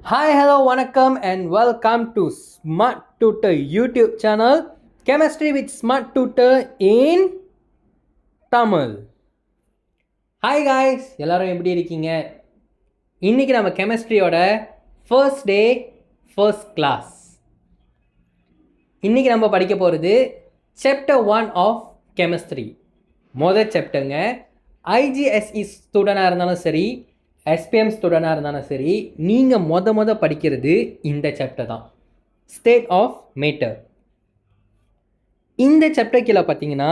Hi, hello, வணக்கம் and welcome to Smart Tutor YouTube channel, Chemistry with Smart Tutor in Tamil. Hi guys, எல்லாரும் எப்படி இருக்கீங்க? இன்னைக்கு நம்ம கெமிஸ்ட்ரியோட ஃபர்ஸ்ட் டே ஃபர்ஸ்ட் கிளாஸ். இன்னைக்கு நம்ம படிக்க போகிறது சாப்டர் 1 ஆஃப் கெமிஸ்ட்ரி. முதல் சாப்டருங்க. ஐஜிஎஸ்இ ஸ்டூடெண்டாக இருந்தாலும் சரி, எஸ்பிஎம் ஸ்டூடெண்டாக இருந்தாலும் சரி, நீங்கள் மொத படிக்கிறது இந்த சாப்டர் தான், ஸ்டேட் ஆஃப் மேட்டர். இந்த சாப்டர் கீழே பார்த்தீங்கன்னா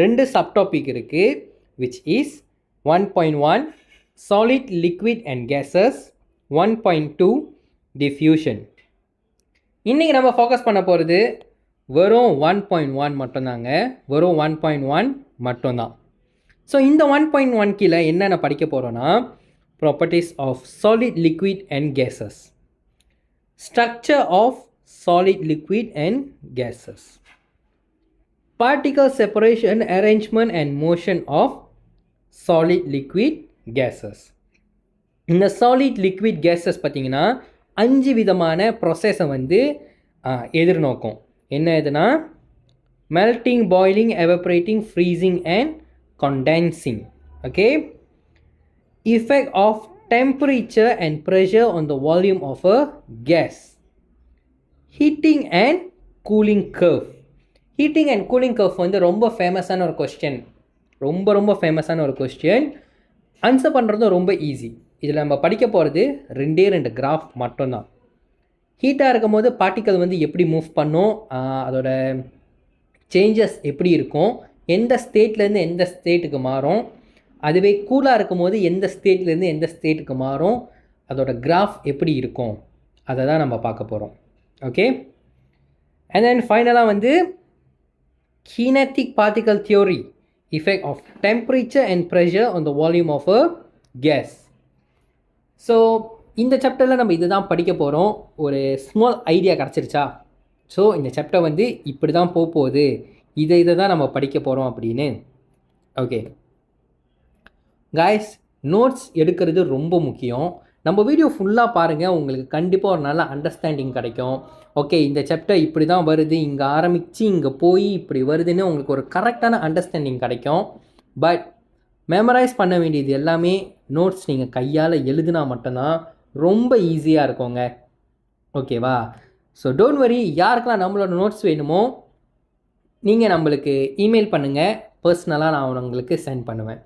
2 சப்டாபிக் இருக்குது, which is 1.1 solid liquid and gases, 1.2 diffusion. இன்றைக்கி நம்ம ஃபோக்கஸ் பண்ண போகிறது வெறும் 1.1 மட்டும்தாங்க, வெறும் 1.1 மட்டும்தான். ஸோ இந்த 1.1 கீழே என்னென்ன படிக்க போகிறோன்னா, properties of solid liquid and gases, structure of solid liquid and gases, particle separation, arrangement and motion of solid liquid gases. இந்த solid liquid gases பார்த்தீங்கன்னா 5 விதமான ப்ராசஸை எதிர்நோக்கும். என்ன எதுனா, melting, boiling, evaporating, freezing and condensing. Okay, effect of temperature and pressure on the volume of a gas, heating and cooling curve. Heating and cooling curve ரொம்ப ஃபேமஸான ஒரு கொஸ்டின், ரொம்ப ஃபேமஸான ஒரு கொஸ்டின். ஆன்சர் பண்ணுறதும் ரொம்ப ஈஸி. இதில் நம்ம படிக்க போகிறது 2 கிராஃப் மட்டும்தான். ஹீட்டாக இருக்கும் போது பார்ட்டிக்கல் எப்படி மூவ் பண்ணும், அதோட சேஞ்சஸ் எப்படி இருக்கும், எந்த ஸ்டேட்லேருந்து எந்த ஸ்டேட்டுக்கு மாறும், அதுவே கூலாக இருக்கும் போது எந்த ஸ்டேட்லேருந்து எந்த ஸ்டேட்டுக்கு மாறும், அதோட கிராஃப் எப்படி இருக்கும், அதை தான் நம்ம பார்க்க போகிறோம். ஓகே, அண்ட் தென் ஃபைனலாக kinetic particle theory, effect of temperature and pressure on the volume of a gas. So இந்த சாப்டரில் நம்ம இது தான் படிக்க போகிறோம். ஒரு ஸ்மால் ஐடியா கிடச்சிருச்சா? ஸோ இந்த சாப்டர் இப்படி தான் போகுது, இதை தான் நம்ம படிக்க போகிறோம் அப்படின்னு. ஓகே காய்ஸ், நோட்ஸ் எடுக்கிறது ரொம்ப முக்கியம். நம்ம வீடியோ ஃபுல்லாக பாருங்கள், உங்களுக்கு கண்டிப்பாக ஒரு நல்ல அண்டர்ஸ்டாண்டிங் கிடைக்கும். ஓகே, இந்த சாப்டர் இப்படி தான் வருது, இங்கே ஆரம்பித்து இங்கே போய் இப்படி வருதுன்னு உங்களுக்கு ஒரு கரெக்டான அண்டர்ஸ்டாண்டிங் கிடைக்கும். பட் மெமரைஸ் பண்ண வேண்டியது எல்லாமே நோட்ஸ் நீங்கள் கையால் எழுதுனா மட்டும்தான் ரொம்ப ஈஸியாக இருக்குங்க. ஓகேவா? ஸோ டோன்ட் வரி, யாருக்கெல்லாம் நம்மளோட நோட்ஸ் வேணுமோ நீங்கள் நம்மளுக்கு இமெயில் பண்ணுங்கள், பர்சனலாக நான் உங்களுக்கு சென்ட் பண்ணுவேன்.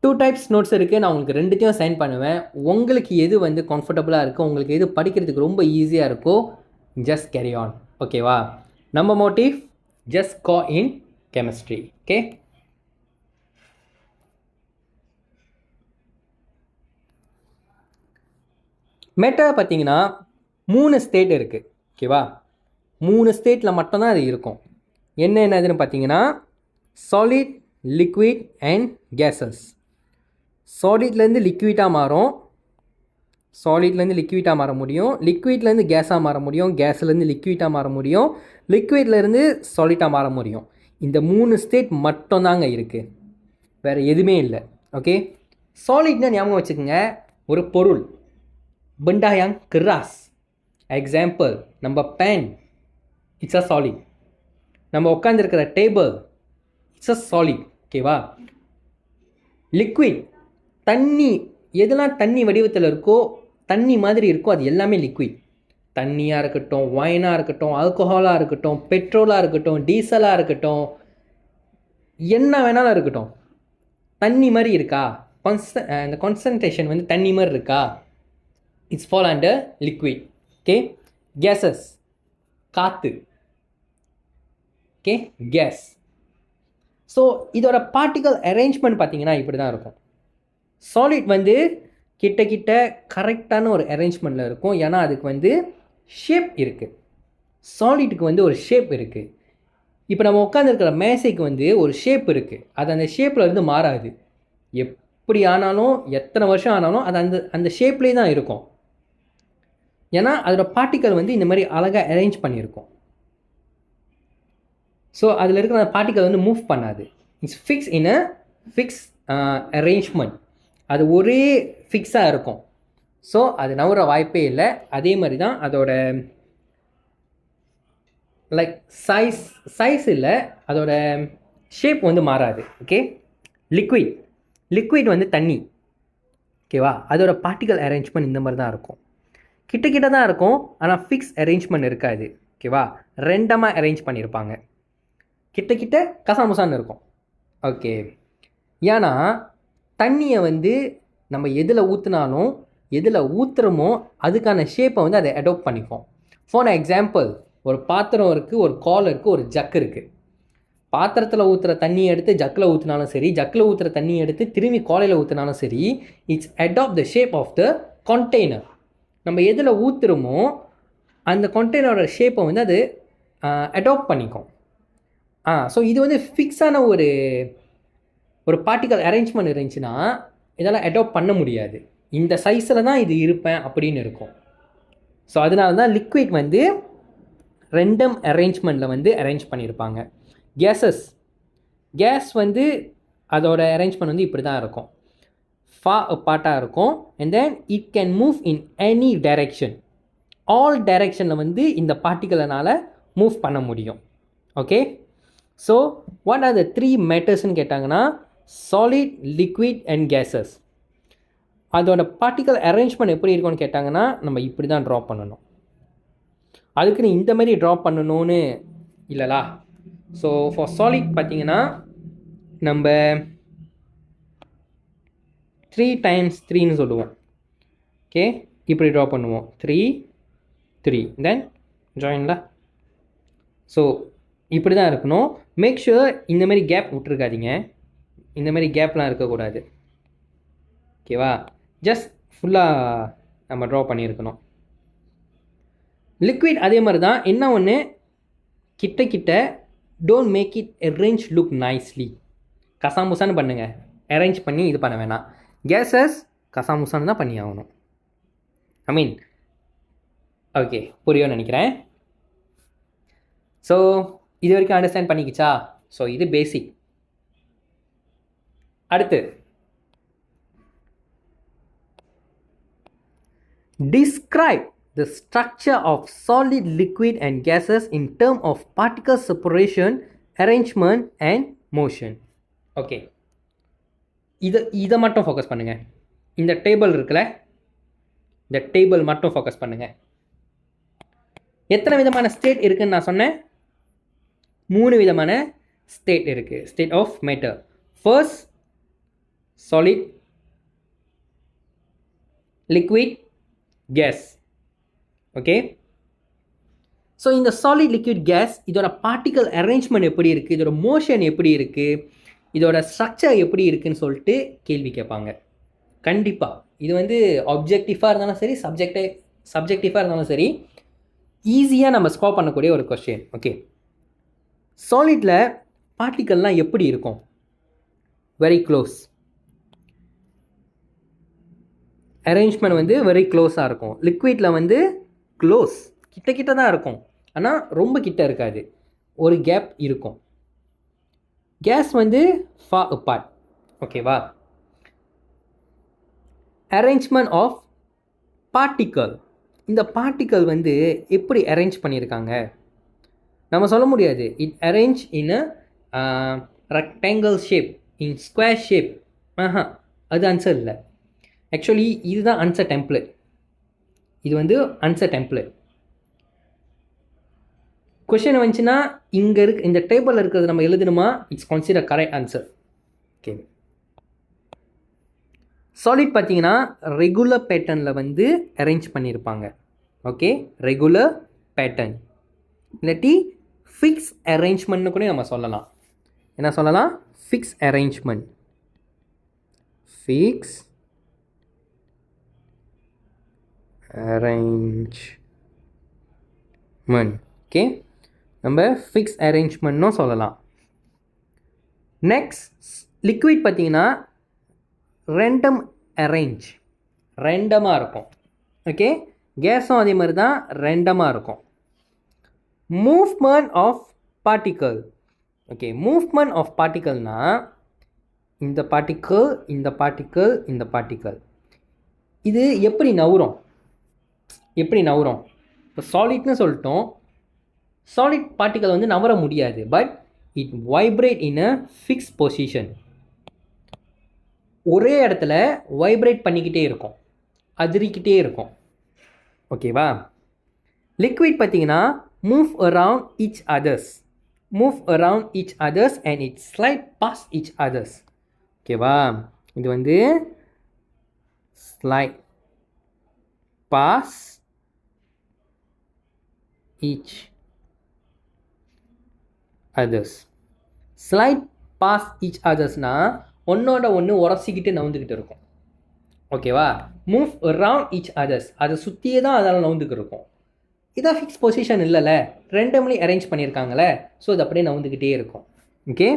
2 டைப்ஸ் நோட்ஸ் இருக்குது, நான் உங்களுக்கு 2த்தையும் சென்ட் பண்ணுவேன். உங்களுக்கு எது கம்ஃபர்டபுளாக இருக்கோ, உங்களுக்கு எது படிக்கிறதுக்கு ரொம்ப ஈஸியாக இருக்கோ, ஜஸ்ட் கேரி ஆன். ஓகேவா? நம்ம motive just go in chemistry. Okay, matter பார்த்தீங்கன்னா 3 ஸ்டேட் இருக்குது. ஓகேவா? 3 ஸ்டேட்டில் மட்டும்தான் அது இருக்கும். என்னதுன்னு பார்த்தீங்கன்னா, சாலிட், லிக்விட் அண்ட் கேஸஸ். சாலிட்லேருந்து லிக்விட்டாக மாறும், சாலிட்லேருந்து லிக்விட்டாக மாற முடியும், லிக்விட்லேருந்து கேஸாக மாற முடியும், கேஸ்லேருந்து லிக்விட்டாக மாற முடியும், லிக்விட்லேருந்து சாலிட்டாக மாற முடியும். இந்த 3 ஸ்டேட் மட்டும்தாங்க இருக்குது, வேறு எதுவுமே இல்லை. ஓகே, சாலிட்னா ஞாபகம் வச்சுக்கோங்க, ஒரு பொருள், benda yang keras. எக்ஸாம்பிள், நம்ம பென், இட்ஸ் அ சாலிட். நம்ம உட்காந்துருக்கிற டேபிள், இட்ஸ் அ சாலிட். ஓகேவா? லிக்விட், தண்ணி, எதெல்லாம் தண்ணி வடிவத்தில் இருக்கோ, தண்ணி மாதிரி இருக்கோ, அது எல்லாமே லிக்விட். தண்ணியாக இருக்கட்டும், ஒயினாக இருக்கட்டும், ஆல்கஹாலாக இருக்கட்டும், பெட்ரோலாக இருக்கட்டும், டீசலாக இருக்கட்டும், என்ன வேணாலும் இருக்கட்டும், தண்ணி மாதிரி இருக்கா, அந்த கான்சன்ட்ரேஷன் தண்ணி மாதிரி இருக்கா, it's fall under liquid. Okay, gases, காற்று. Okay, gas. ஸோ இதோட பார்ட்டிக்கல் அரேஞ்ச்மெண்ட் பார்த்தீங்கன்னா இப்படி தான் இருக்கும். சாலிட் கிட்ட கரெக்டான ஒரு அரேஞ்ச்மெண்ட்டில் இருக்கும். ஏன்னா அதுக்கு ஷேப் இருக்குது. சாலிட்டுக்கு ஒரு ஷேப் இருக்குது. இப்போ நம்ம உட்காந்துருக்கிற மேசைக்கு ஒரு ஷேப் இருக்குது. அது அந்த ஷேப்பில் மாறாது. எப்படி ஆனாலும், எத்தனை வருஷம் ஆனாலும் அது அந்த ஷேப்லேயே தான் இருக்கும். ஏன்னா அதோட பார்ட்டிக்கல் இந்த மாதிரி அழகாக அரேஞ்ச் பண்ணியிருக்கும். ஸோ அதில் இருக்கிற அந்த பார்ட்டிக்கல் மூவ் பண்ணாது. It's fix in a fix arrangement. அது ஒரே ஃபிக்ஸாக இருக்கும். ஸோ அது நவுற வாய்ப்பே இல்லை. அதே மாதிரி தான் அதோட லைக் சைஸ் இல்லை, அதோட ஷேப் வந்து மாறாது. ஓகே, லிக்விட் வந்து தண்ணி. ஓகேவா, அதோட பார்ட்டிகல் அரேஞ்ச்மெண்ட் இந்த மாதிரி தான் இருக்கும். கிட்ட தான் இருக்கும், ஆனால் ஃபிக்ஸ் அரேஞ்ச்மெண்ட் இருக்காது. ஓகேவா, ரெண்டமாக அரேஞ்ச் பண்ணியிருப்பாங்க. கிட்ட கசாமுசான்னு இருக்கும். ஓகே, ஏன்னா தண்ணியை வந்து நம்ம எதில் ஊற்றுனாலும் எதில் ஊற்றுறோமோ அதுக்கான ஷேப்பை வந்து அதை அடாப்ட் பண்ணிப்போம். ஃபார் எக்ஸாம்பிள், ஒரு பாத்திரம் இருக்குது, ஒரு கால் இருக்குது, ஒரு ஜக்கு இருக்குது. பாத்திரத்தில் ஊற்றுற தண்ணியை எடுத்து ஜக்கில் ஊற்றினாலும் சரி, ஜக்கில் ஊற்றுற தண்ணியை எடுத்து திரும்பி காலையில் ஊற்றினாலும் சரி, it's adapt the shape of the container. நம்ம எதில் ஊற்றுறோமோ அந்த கண்டெய்னரோட ஷேப்பை வந்து அது அடாப்ட் பண்ணிக்கும். ஸோ இது வந்து ஃபிக்ஸான ஒரு பார்ட்டிகல் அரேஞ்ச்மெண்ட் இருந்துச்சுன்னா இதெல்லாம் அடாப்ட் பண்ண முடியாது. இந்த சைஸில் தான் இது இருப்பேன் அப்படின்னு இருக்கும். ஸோ அதனால தான் லிக்விட் வந்து ரெண்டம் அரேஞ்ச்மெண்ட்டில் வந்து அரேஞ்ச் பண்ணியிருப்பாங்க. கேஸ் வந்து அதோட அரேஞ்ச்மெண்ட் வந்து இப்படி தான் இருக்கும், ஃபார் அப்பார்ட்டாக இருக்கும். And then it can move in any direction. All டைரெக்ஷனில் வந்து இந்த பார்ட்டிகல்னால் மூவ் பண்ண முடியும். Okay, so what are the 3 மேட்டர்ஸ்ன்னு கேட்டாங்கன்னா சாலிட், லிக்விட் அண்ட் கேஸஸ். அதோட பார்ட்டிகல் அரேஞ்ச்மெண்ட் எப்படி இருக்கும்னு கேட்டாங்கன்னா நம்ம இப்படி தான் ட்ரா பண்ணணும். அதுக்குன்னு இந்த மாதிரி ட்ரா பண்ணணும்னு இல்லைலா. ஸோ ஃபார் சாலிட் பார்த்தீங்கன்னா நம்ம 3x3ன்னு சொல்லுவோம். ஓகே, இப்படி ட்ரா பண்ணுவோம், 3 தென் ஜாயின்ல. ஸோ இப்படி தான் இருக்கணும். மேக் ஷுர் இந்த மாதிரி கேப் விட்டுருக்காதீங்க, இந்த மாதிரி கேப்லாம் இருக்கக்கூடாது. ஓகேவா, ஜஸ்ட் ஃபுல்லாக நம்ம ட்ரா பண்ணியிருக்கணும். லிக்விட் அதே மாதிரி தான். என்ன ஒன்று, கிட்ட don't make it arrange look nicely. கசாமுசான்னு பண்ணுங்கள், அரேஞ்ச் பண்ணி இது பண்ண வேணாம். கேஸஸ் கசாமுசான்னு தான் பண்ணி ஆகணும். ஐ மீன் ஓகே, புரியும்னு நினைக்கிறேன். ஸோ இது வரைக்கும் அண்டர்ஸ்டாண்ட் பண்ணிக்கிச்சா? ஸோ இது பேசிக். அடுத்து describe the structure of solid, liquid and gases in terms of particle separation, arrangement and motion. Okay, இதை மட்டும் ஃபோக்கஸ் பண்ணுங்கள். இந்த டேபிள் இருக்குல்ல, இந்த டேபிள் மட்டும் ஃபோக்கஸ் பண்ணுங்கள். எத்தனை விதமான ஸ்டேட் இருக்குன்னு நான் சொன்னேன்? 3 விதமான ஸ்டேட் இருக்குது. State of matter. First solid, liquid, gas. Okay, so இந்த சாலிட், லிக்விட், கேஸ் இதோட பார்ட்டிகல் அரேஞ்ச்மெண்ட் எப்படி இருக்குது, இதோட மோஷன் எப்படி இருக்குது, இதோட ஸ்ட்ரக்சர் எப்படி இருக்குதுன்னு சொல்லிட்டு கேள்வி கேட்பாங்க கண்டிப்பாக. இது வந்து ஆப்ஜெக்டிவாக இருந்தாலும் சரி, சப்ஜெக்டிவாக இருந்தாலும் சரி, ஈஸியாக நம்ம ஸ்கோர் பண்ணக்கூடிய ஒரு கொஸ்டின். ஓகே, சாலிடில் பார்ட்டிக்கல்லாம் எப்படி இருக்கும்? Very close. அரேஞ்ச்மெண்ட் வந்து வெரி க்ளோஸாக இருக்கும். லிக்விடில் வந்து க்ளோஸ், கிட்ட தான் இருக்கும், ஆனால் ரொம்ப கிட்ட இருக்காது, ஒரு கேப் இருக்கும். கேஸ் வந்து ஃபார் அப்பார்ட். ஓகேவா, அரேஞ்ச்மெண்ட் ஆஃப் பார்ட்டிக்கல். இந்த பார்ட்டிக்கல் வந்து எப்படி அரேஞ்ச் பண்ணியிருக்காங்க நம்ம சொல்ல முடியாது. It arrange in a rectangle shape, in square shape. அது ஆன்சர் இல்லை. ஆக்சுவலி இதுதான் ஆன்சர் டெம்ப்ளேட். இது வந்து ஆன்சர் டெம்ப்ளேட். கொஷின் வந்துச்சுன்னா இங்கே இந்த டேபிளில் இருக்கிறது நம்ம எழுதணுமா? It's consider correct answer. Okay, solid பார்த்தீங்கன்னா ரெகுலர் பேட்டர்னில் வந்து அரேஞ்ச் பண்ணியிருப்பாங்க. ஓகே, ரெகுலர் பேட்டர்ன் இல்லாட்டி ஃபிக்ஸ் அரேஞ்ச்மெண்ட்னு கூட நம்ம சொல்லலாம். என்ன சொல்லலாம்? Fix arrangement. Fix arrangement. Okay, நம்ம ஃபிக்ஸ் அரேஞ்ச்மெண்ட்னும் சொல்லலாம். நெக்ஸ்ட் லிக்விட் பார்த்தீங்கன்னா ரெண்டம் அரேஞ்ச், ரெண்டமாக இருக்கும். ஓகே, கேஸும் அதே மாதிரி தான் ரெண்டமாக இருக்கும். Movement of particle. Okay, movement of பார்ட்டிக்கல்னால் இந்த பார்ட்டிக்கல், இந்த பார்ட்டிக்கல், இந்த பார்ட்டிக்கல் இது எப்படி நவுரும் இப்போ சாலிட்னு சொல்லிட்டோம். சாலிட் பார்ட்டிக்கல் வந்து நவர முடியாது, but it vibrate in a fix position. ஒரே இடத்துல வைப்ரேட் பண்ணிக்கிட்டே இருக்கும், அதிரிக்கிட்டே இருக்கும். ஓகேவா? லிக்விட் பார்த்தீங்கன்னா move around each others and it slide pass each others. ஓகேவா? இது வந்து slide pass each others. Slide pass each அதர்ஸ்னால் ஒன்றோட ஒன்று உரசிக்கிட்டு நவுந்துக்கிட்டு இருக்கும். ஓகேவா? மூவ் அரவுண்ட் ஈச் அதர்ஸ், அதை சுற்றியே தான் அதால் நவுந்துக்கிட்டு இருக்கும். இதான் ஃபிக்ஸ் பொசிஷன் இல்லைல்ல, ரெண்டம்லி அரேஞ்ச் பண்ணியிருக்காங்களே, ஸோ இது அப்படியே நவுந்துக்கிட்டே இருக்கும். ஓகே,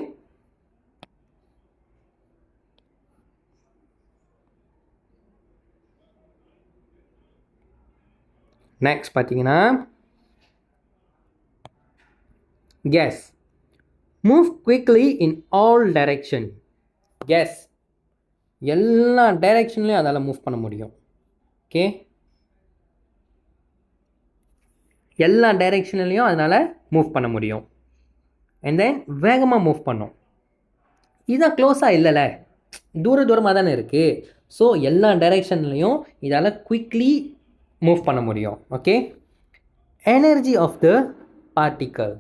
நெக்ஸ்ட் பார்த்தீங்கன்னா gas move quickly in all direction. Gas எல்லா டைரெக்ஷன்லையும் அதால் மூவ் பண்ண முடியும். ஓகே, எல்லா டைரெக்ஷன்லையும் அதனால் மூவ் பண்ண முடியும். அண்ட் தென் வேகமாக மூவ் பண்ணும். இதுதான் க்ளோஸாக இல்லைல்ல, தூரமாக தானே இருக்குது. ஸோ எல்லா டைரெக்ஷன்லையும் இதால் குவிக்லி மூவ் பண்ண முடியும். Okay, energy of the particle.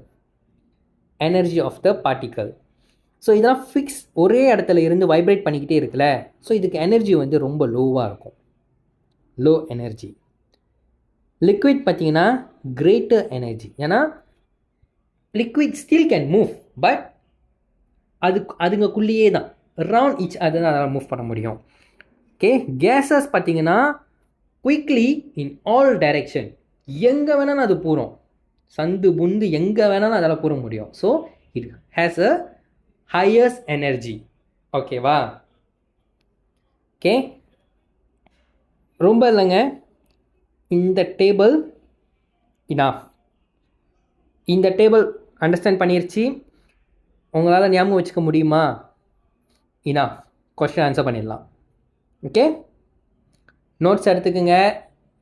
So இதெல்லாம் ஃபிக்ஸ், ஒரே இடத்துல இருந்து வைப்ரேட் பண்ணிக்கிட்டே இருக்குல்ல, ஸோ இதுக்கு எனர்ஜி வந்து ரொம்ப லோவாக இருக்கும், லோ எனர்ஜி. லிக்விட் பார்த்தீங்கன்னா கிரேட்டர் எனர்ஜி, ஏன்னா liquid still can move, but அதுங்கக்குள்ளேயே தான் அரவுண்ட் ஈச் அதர் அதனால் மூவ் பண்ண முடியும். ஓகே, கேஸஸ் பார்த்தீங்கன்னா குயிக்லி இன் ஆல் டைரெக்ஷன், எங்கே வேணாலும் அது பூரும், சந்து புந்து எங்கே வேணாலும் அதால் பூர முடியும். So it has a highest energy. ஓகேவா? ஓகே, ரொம்ப இல்லைங்க, இந்த டேபிள் இனாஃப். இந்த டேபிள் அண்டர்ஸ்டாண்ட் பண்ணிருச்சு, உங்களால் ஞாபகம் வச்சுக்க முடியுமா? இனாஃப், கொஸ்டின் ஆன்சர் பண்ணிடலாம். ஓகே, நோட்ஸ் எடுத்துக்கோங்க.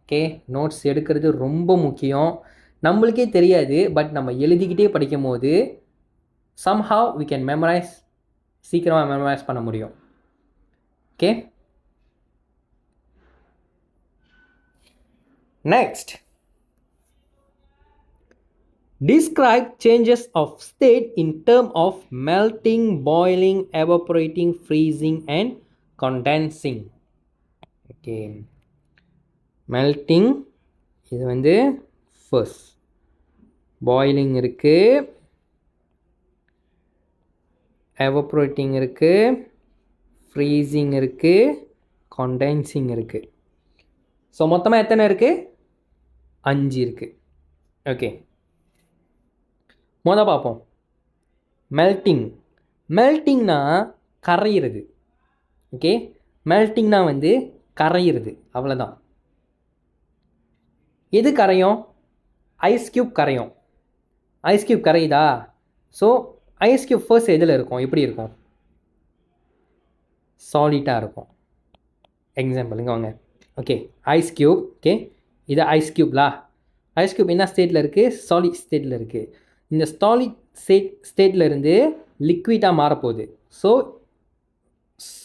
ஓகே, நோட்ஸ் எடுக்கிறது ரொம்ப முக்கியம். நம்மளுக்கே தெரியாது, பட் நம்ம எழுதிக்கிட்டே படிக்கும் போது somehow we can memorize, சீக்கிரமாக மெமரைஸ் பண்ண முடியும். Okay, next describe changes of state in term of melting, boiling, evaporating, freezing and condensing. Okay, melting இது வந்து ஃபர்ஸ்ட், பாயிலிங் இருக்குது, எவப்ரேட்டிங் இருக்குது, ஃப்ரீசிங் இருக்குது, கண்டென்சிங் இருக்குது. ஸோ மொத்தமாக எத்தனை இருக்குது? 5 இருக்குது. ஓகே, மொதல் பார்ப்போம். மெல்ட்டிங்னா கரையிறது. ஓகே, மெல்ட்டிங்னா வந்து கரையிறது, அவ்வளோதான். எது கரையும்? ஐஸ் க்யூப் கரையும். ஐஸ் க்யூப் கரையுதா? ஸோ ஐஸ் க்யூப் ஃபர்ஸ்ட் எதில் இருக்கும்? எப்படி இருக்கும்? சாலிட்டாக இருக்கும். எக்ஸாம்பிள் இங்கே வாங்க. Okay, ice cube. ஓகே, இது ஐஸ் க்யூப்லா? ஐஸ் க்யூப் என்ன ஸ்டேட்டில் இருக்குது? சாலிட் ஸ்டேட்டில் இருக்குது. இந்த சாலிட் ஸ்டேட்டில் இருந்து லிக்விடாக மாறப்போகுது. ஸோ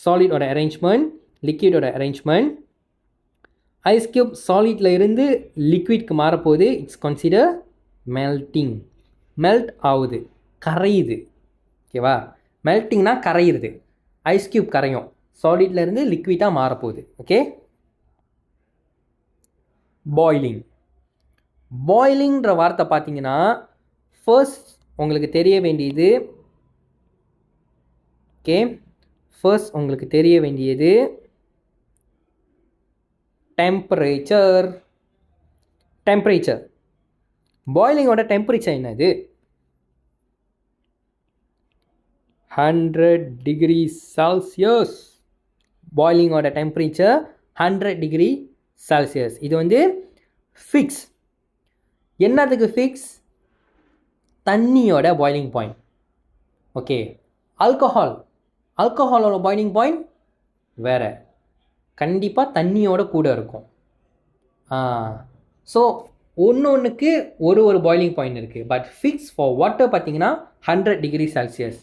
சாலிடோட அரேஞ்ச்மெண்ட், லிக்விடோட அரேஞ்ச்மெண்ட். ஐஸ் க்யூப் சாலிடில் இருந்து லிக்விட்க்கு மாறப்போகுது. It's consider melting. மெல்ட் ஆகுது, கரையுது. ஓகேவா? மெல்ட்டிங்னா கரையிறது. ஐஸ் க்யூப் கரையும், சாலிடில் இருந்து லிக்விடாக மாறப்போகுது. ஓகே, பாயிலிங்கிற வார்த்தை பார்த்தீங்கன்னா ஃபர்ஸ்ட் உங்களுக்கு தெரிய வேண்டியது. ஓகே, ஃபர்ஸ்ட் உங்களுக்கு தெரிய வேண்டியது டெம்பரேச்சர். பாயிலிங்கோட டெம்பரேச்சர் என்னது? 100 டிகிரி செல்சியஸ். பாயிலிங்கோட டெம்பரேச்சர் 100 டிகிரி செல்சியஸ். இது வந்து ஃபிக்ஸ். என்னதுக்கு ஃபிக்ஸ்? தண்ணியோட பாயிலிங் பாயிண்ட். ஓகே, ஆல்கஹாலோட பாயிலிங் பாயிண்ட் வேறு. கண்டிப்பாக தண்ணியோட கூட இருக்கும். ஸோ ஒன்றுக்கு ஒரு பாய்லிங் பாயிண்ட் இருக்குது. பட் ஃபிக்ஸ் ஃபார் வாட்டர் பார்த்தீங்கன்னா 100 டிகிரி செல்சியஸ்.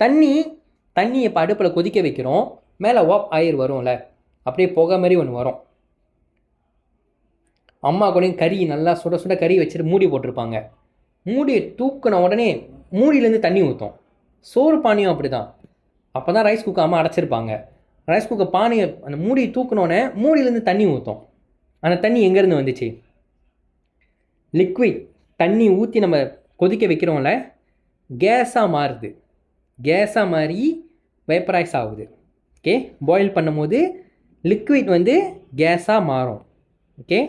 தண்ணி இப்போ அடுப்பில் கொதிக்க வைக்கிறோம், மேலே வாப் ஆயர் வரும்ல, அப்படியே புகை மாதிரி ஒன்று வரும். அம்மா கூட கறி நல்லா சுட சுட கறி வச்சுட்டு மூடி போட்டிருப்பாங்க. மூடியை தூக்கின உடனே மூடியிலேருந்து தண்ணி ஊற்றும். சோறு பானியும் அப்படி தான். அப்போ தான் ரைஸ் குக்கர் அம்மா அடைச்சிருப்பாங்க. ரைஸ் குக்கர் பானியை அந்த மூடியை தூக்கினோடனே மூடியிலேருந்து தண்ணி ஊற்றும். அந்த தண்ணி எங்கேருந்து வந்துச்சு? லிக்விட் தண்ணி ஊற்றி நம்ம கொதிக்க வைக்கிறோம்ல, கேஸாக மாறுது. கேஸாக மாறி வேப்பரைஸ் ஆகுது. ஓகே, பாயில் பண்ணும்போது லிக்விட் வந்து கேஸாக மாறும். ஓகே,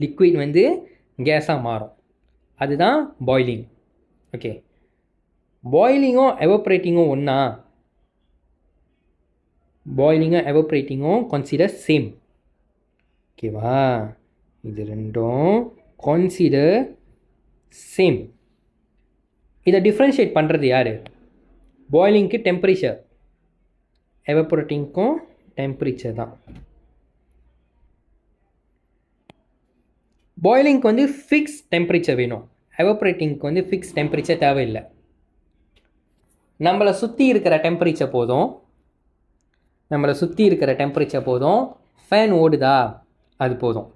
லிக்விட் வந்து கேஸாக மாறும். அதுதான் பாய்லிங். ஓகே, பாய்லிங்கும் எவாப்ரேட்டிங்கும் ஒன்றா? பாய்லிங்கும் எவாப்ரேட்டிங்கும் கன்சிடர் சேம். ஓகேவா? இது ரெண்டும் கன்சிடர் சேம். இதை டிஃப்ரென்ஷியேட் பண்ணுறது யார்? பாய்லிங்க்கு டெம்பரேச்சர், எவாப்ரேட்டிங்க்கும் டெம்பரேச்சர் தான். பாய்லிங்க்கு வந்து ஃபிக்ஸ் டெம்பரேச்சர் வேணும், எவாப்ரேட்டிங்க்கு வந்து ஃபிக்ஸ் டெம்பரேச்சர் தேவையில்லை. நம்மளை சுற்றி இருக்கிற டெம்பரேச்சர் போதும். ஃபேன் ஓடுதா அது போதும்,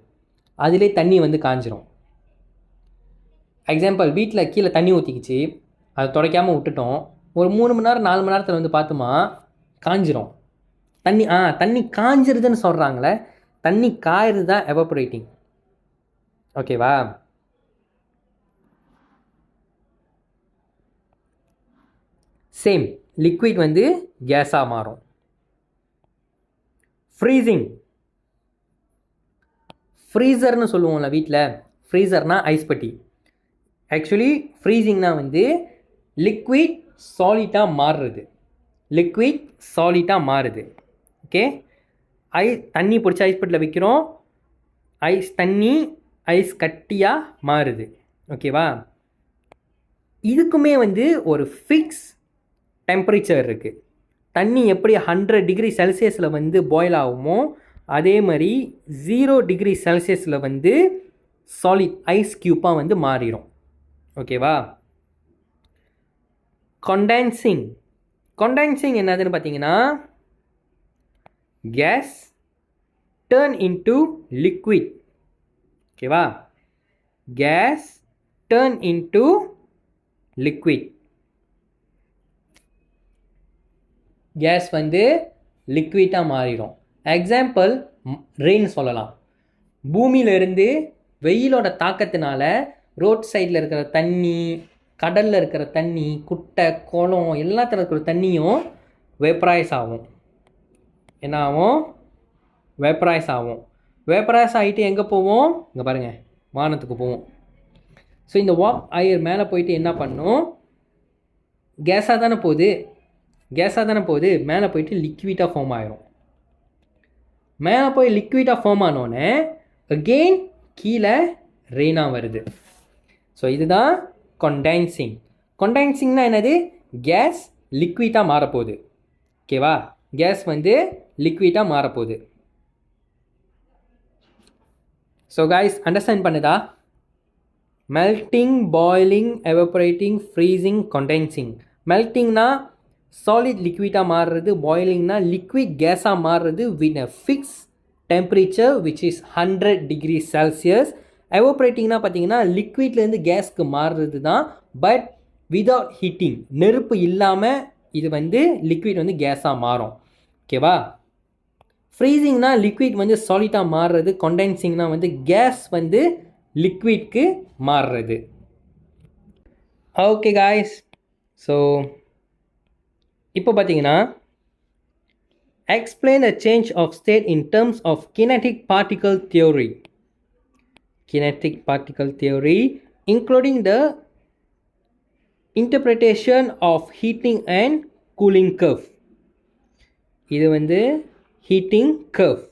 அதிலே தண்ணி வந்து காஞ்சிரும். எக்ஸாம்பிள், வீட்டில் கீழே தண்ணி ஊற்றிக்கிச்சு, அதை துடைக்காமல் விட்டுட்டோம், ஒரு 3 மணி நேரம் 4 மணி நேரத்தில் வந்து பார்த்தோமா காஞ்சிரும் தண்ணி. தண்ணி காஞ்சிருதுன்னு சொல்கிறாங்களே, தண்ணி காயிறது தான் எவாப்ரேட்டிங். ஓகேவா? சேம், லிக்விட் வந்து கேஸாக மாறும். ஃப்ரீசர்னு சொல்லுவோம்ல வீட்டில், ஃப்ரீசர்னால் ஐஸ் பட்டி. ஆக்சுவலி ஃப்ரீசிங்னால் வந்து லிக்விட் சாலிட்டாக மாறுறது. ஓகே, தண்ணி பிடிச்சி ஐஸ் பட்டியில் வைக்கிறோம், தண்ணி ஐஸ் கட்டியாக மாறுது. ஓகேவா? இதுக்குமே வந்து ஒரு ஃபிக்ஸ் டெம்பரேச்சர் இருக்குது. தண்ணி எப்படி 100 டிகிரி செல்சியஸில் வந்து பாயில் ஆகுமோ, அதே மாதிரி 0 டிகிரி செல்சியஸில் வந்து சாலிட் ஐஸ் க்யூப்பாக வந்து மாறிடும். ஓகேவா? கண்டென்சிங் என்னதுன்னு பார்த்தீங்கன்னா, கேஸ் டர்ன் இன்டு லிக்விட். ஓகேவா? Gas turn into liquid. Gas வந்து லிக்விட்டாக மாறிடும். எக்ஸாம்பிள், ரெயின் சொல்லலாம். பூமியிலிருந்து வெயிலோட தாக்கத்தினால ரோட் சைடில் இருக்கிற தண்ணி, கடலில் இருக்கிற தண்ணி, குட்டை குளம் எல்லாத்தில் இருக்கிற தண்ணியும் வேப்பரைஸ் ஆகும். என்ன ஆகும்? வேப்பரைஸ் ஆகும். வேப்பரைஸ் ஆகிட்டு எங்கே போவோம்? இங்கே பாருங்கள், வானத்துக்கு போவோம். ஸோ இந்த வாப் ஐயர் மேலே போயிட்டு என்ன பண்ணும்? கேஸாக தானே போகுது, மேலே போயிட்டு லிக்விடாக ஃபார்ம் ஆகிரும். மேலே போய் லிக்விடாக ஃபார்ம் ஆனோடனே அகெயின் கீழே ரெயினாக வருது. ஸோ இதுதான் கண்டென்சிங்னா என்னது? கேஸ் லிக்விடாக மாறப்போகுது. ஓகேவா? கேஸ் வந்து லிக்விடாக மாறப்போகுது. ஸோ கைஸ், அண்டர்ஸ்டாண்ட் பண்ணுதா? Melting, boiling, evaporating, freezing, condensing. மெல்ட்டிங்னா சாலிட் லிக்விடாக மாறுறது, பாய்லிங்னா லிக்விட் கேஸாக மாறுறது with a fix temperature which is 100 degree Celsius. எவாப்ரேட்டிங்னா பார்த்தீங்கன்னா லிக்விட்லேருந்து கேஸ்க்கு மாறுறது தான், பட் விதவுட் ஹீட்டிங், நெருப்பு இல்லாமல் இது வந்து லிக்விட் வந்து கேஸாக மாறும். ஓகேவா? ஃப்ரீசிங்னா லிக்விட் வந்து சாலிட்டாக மாறுறது, கண்டென்சிங்னா வந்து கேஸ் வந்து லிக்விட்க்கு மாறுறது. ஓகே காய்ஸ், ஸோ இப்போ பார்த்தீங்கன்னா explain a change of state in terms of kinetic particle theory, including the interpretation of heating and cooling curve. இது வந்து ஹீட்டிங் கர்வ்.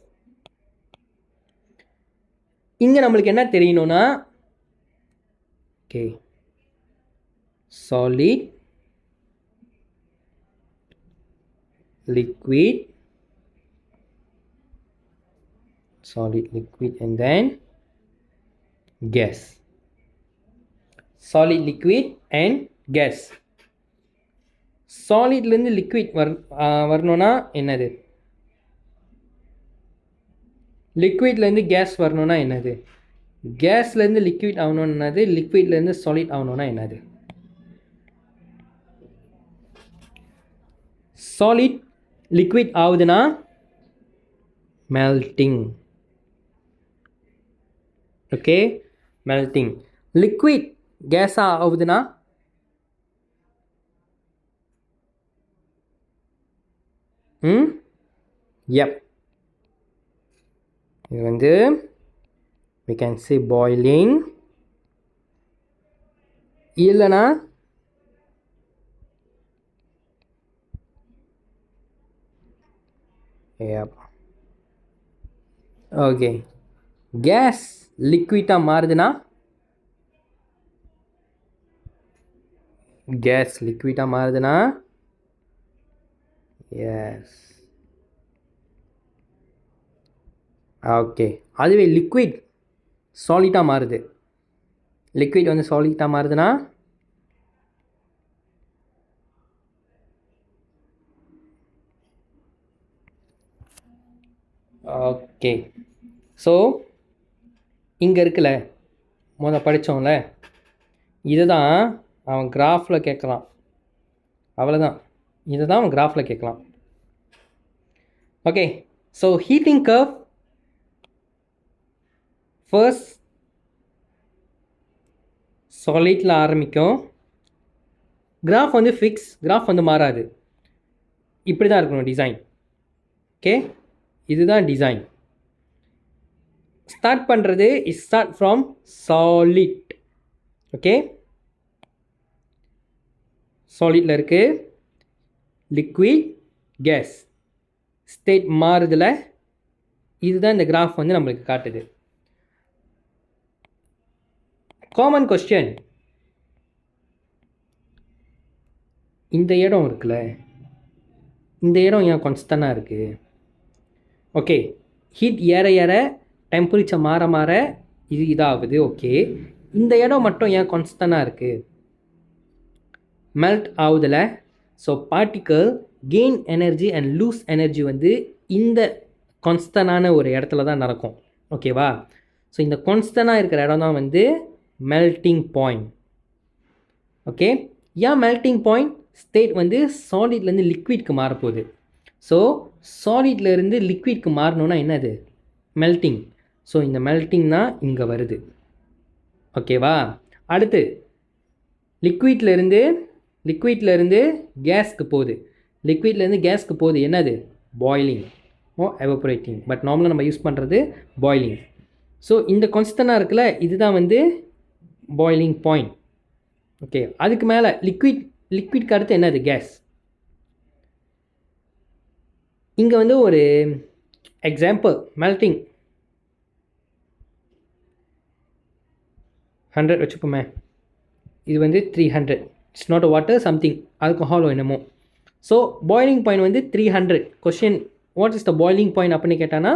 இங்கே நம்மளுக்கு என்ன தெரியணும்னா, okay, solid, liquid, solid, liquid and then gas. Solid, liquid and gas. சாலிட்லேருந்து liquid வரணும்னா என்னது? லிக்விட்லேருந்து case வரணும்னா என்னது? கேஸ்லேருந்து லிக்விட் ஆகணும்னா என்னது? லிக்விட்லேருந்து சாலிட் ஆகணும்னா என்னது? சாலிட் லிக்விட் ஆகுதுன்னா மெல்டிங். Okay, melting. லிக்விட் கேஸாக ஆகுதுன்னா yep, இது வந்து we can say boiling, இல்லைனா yep. ஓகே, கேஸ் லிக்விட்டாக மாறுதுன்னா கேஸ் லிக்விட்டாக மாறுதுன்னா எஸ். ஓகே, அதுவே லிக்விட் சாலிட்டாக மாறுது. லிக்விட் வந்து சாலிட்டாக மாறுதுன்னா ஓகே. ஸோ இங்கே இருக்குல்ல, படித்தோம்ல, இதுதான் அவன் கிராஃபில் கேட்கலாம். அவ்வளோதான், இதை தான் அவன் கிராஃபில் கேட்கலாம். Okay, so heating curve first சாலிட்டில் ஆரம்பிக்கும். கிராஃப் வந்து ஃபிக்ஸ், கிராஃப் வந்து மாறாது. இப்படி தான் இருக்கணும் டிசைன். ஓகே, இதுதான் டிசைன். ஸ்டார்ட் பண்ணுறது is start from solid. Okay, சாலிட்டில் இருக்குது லிக்விட், கேஸ், ஸ்டேட் மாறுதில். இதுதான் இந்த கிராஃப் வந்து நம்மளுக்கு காட்டுது. காமன் கொஸ்டின், இந்த இடம் இருக்குல்ல, இந்த இடம் ஏன் கான்ஸ்டன்ட்டாக இருக்குது? ஓகே, ஹீட் ஏற ஏற டெம்பரேச்சர் மாற மாற இது இதாகுது. ஓகே, இந்த இடம் மட்டும் ஏன் கான்ஸ்டன்ட்டாக இருக்குது? மெல்ட் ஆகுதில். So particle gain energy and lose energy வந்து இந்த கான்ஸ்டன்டான ஒரு இடத்துல தான் நடக்கும். ஓகேவா? ஸோ இந்த கான்ஸ்டன்டாக இருக்கிற இடம் தான் வந்து மெல்ட்டிங் பாயிண்ட். ஓகே, ஏன் மெல்ட்டிங் பாயிண்ட்? ஸ்டேட் வந்து சாலிட்லேருந்து லிக்விட்க்கு மாறப்போகுது. ஸோ சாலிட்லேருந்து லிக்விட்க்கு மாறணுன்னா என்னது? மெல்ட்டிங். ஸோ இந்த மெல்ட்டிங் தான் இங்கே வருது. ஓகேவா? அடுத்து லிக்விட்லேருந்து கேஸ்க்கு போகுது. லிக்விட்லேருந்து கேஸ்க்கு போகுது, என்னது? Boiling O எவப்பரேட்டிங். பட் நார்மலாக நம்ம யூஸ் பண்ணுறது பாய்லிங். ஸோ இந்த கான்ஸ்டன்ட்டாக இருக்குல்ல, இதுதான் வந்து பாய்லிங் பாயிண்ட். ஓகே, அதுக்கு மேலே லிக்விட்க்கு அடுத்து என்னது? கேஸ். இங்கே வந்து ஒரு எக்ஸாம்பிள், மெல்ட்டிங் 100 வச்சுப்போமே, இது வந்து 300. It's not a water, something ஆல்கஹாலோ என்னமோ. ஸோ பாய்லிங் பாயிண்ட் வந்து 300. Question, what is the boiling point அப்படின்னு கேட்டானா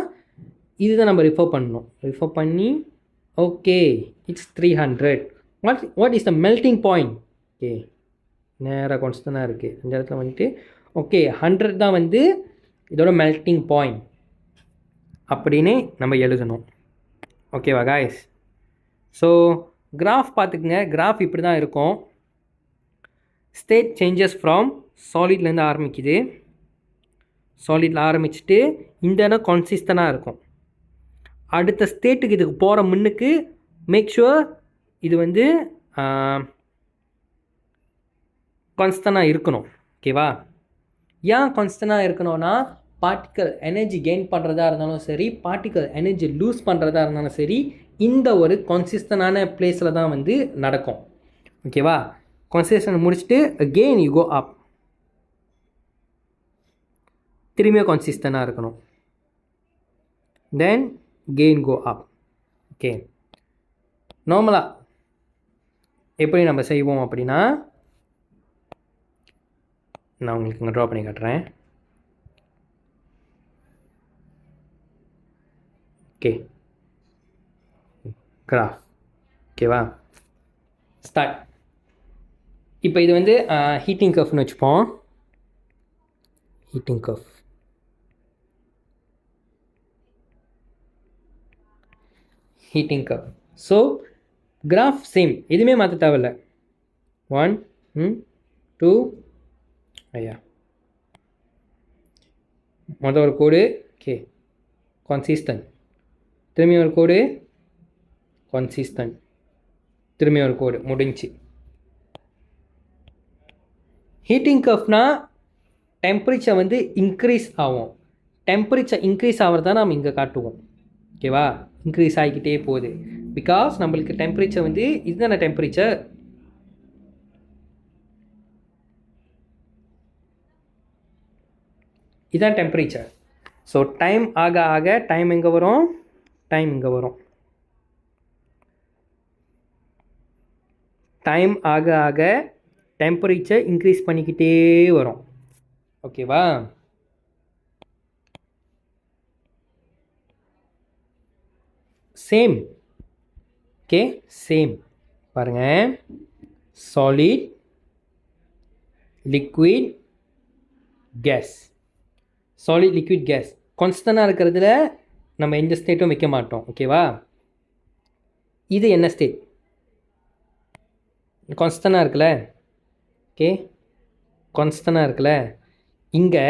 இதுதான் நம்ம ரிஃபர் பண்ணணும். ரிஃபர் பண்ணி okay it's 300. What is the melting point? Okay, நேராக கான்ஸ்டன்ட்டாக இருக்குது இந்த இடத்துல வந்துட்டு. ஓகே, 100 தான் வந்து இதோட மெல்ட்டிங் பாயிண்ட் அப்படின்னு நம்ம எழுதணும். ஓகேவா காய்ஸ்? ஸோ கிராஃப் பார்த்துக்குங்க. கிராஃப் இப்படி தான் இருக்கும். ஸ்டேட் சேஞ்சஸ் ஃப்ரம் சாலிட்லேருந்து ஆரம்பிக்குது. சாலிடில் ஆரம்பிச்சுட்டு இந்த இடம் கான்சிஸ்டண்டாக இருக்கும். அடுத்த ஸ்டேட்டுக்கு இதுக்கு போகிற முன்னுக்கு மேக் ஷுவர் இது வந்து கான்ஸ்டண்டாக இருக்கணும். ஓகேவா? ஏன் கான்ஸ்டண்டாக இருக்கணும்னா பார்ட்டிக்கல் எனர்ஜி கெயின் பண்ணுறதா இருந்தாலும் சரி, பார்ட்டிக்கல் எனர்ஜி லூஸ் பண்ணுறதா இருந்தாலும் சரி, இந்த ஒரு கான்சிஸ்டண்டான பிளேஸில் தான் வந்து நடக்கும். ஓகேவா? கான்சிஸ்டன்ட் முடிச்சுட்டு அகெயின் யூ கோ அப். திரும்பியும் கான்சிஸ்டண்டாக இருக்கணும். தென் கெயின் கோ அப். ஓகே, நார்மலாக எப்படி நம்ம செய்வோம் அப்படின்னா, நான் உங்களுக்கு இங்கே ட்ரா பண்ணி காட்டுறேன். Okay, graph. ஓகேவா, ஸ்டார்ட். இப்போ இது வந்து ஹீட்டிங் கர்வ்னு வச்சுப்போம். Heating curve. Heating curve. So graph same, எதுவுமே மாற்ற தேவையில்ல. 1 2 ஐயா மொதல் ஒரு கோடு. Okay, consistent. திரும்பி ஒரு கோடு, கன்சிஸ்டன்ட். திரும்பி ஒரு கோடு, முடிஞ்சு. ஹீட்டிங் கர்வ்னால் டெம்பரேச்சர் வந்து இன்க்ரீஸ் ஆகும். டெம்பரேச்சர் இன்க்ரீஸ் ஆகிறதா நம்ம இங்கே காட்டுவோம். ஓகேவா, இன்க்ரீஸ் ஆகிக்கிட்டே போகுது. பிகாஸ் நம்மளுக்கு டெம்பரேச்சர் வந்து இதுதானே டெம்பரேச்சர். இதுதான் டெம்பரேச்சர். ஸோ டைம் ஆக ஆக டைம் எங்கே வரும், டைம் இங்கே வரும். டைம் ஆக ஆக டெம்பரேச்சர் இன்க்ரீஸ் பண்ணிக்கிட்டே வரும். ஓகேவா, சேம். Okay, same. பாருங்கள், solid, liquid, gas. Solid, liquid, gas கான்ஸ்டன்டாக இருக்கிறதுல நம்ம எந்த ஸ்டேட்டும் வைக்க மாட்டோம். ஓகேவா, இது என்ன ஸ்டேட்? கான்ஸ்டன்டாக இருக்குல்ல. ஓகே, கான்ஸ்டன்டாக இருக்குல்ல. இங்கே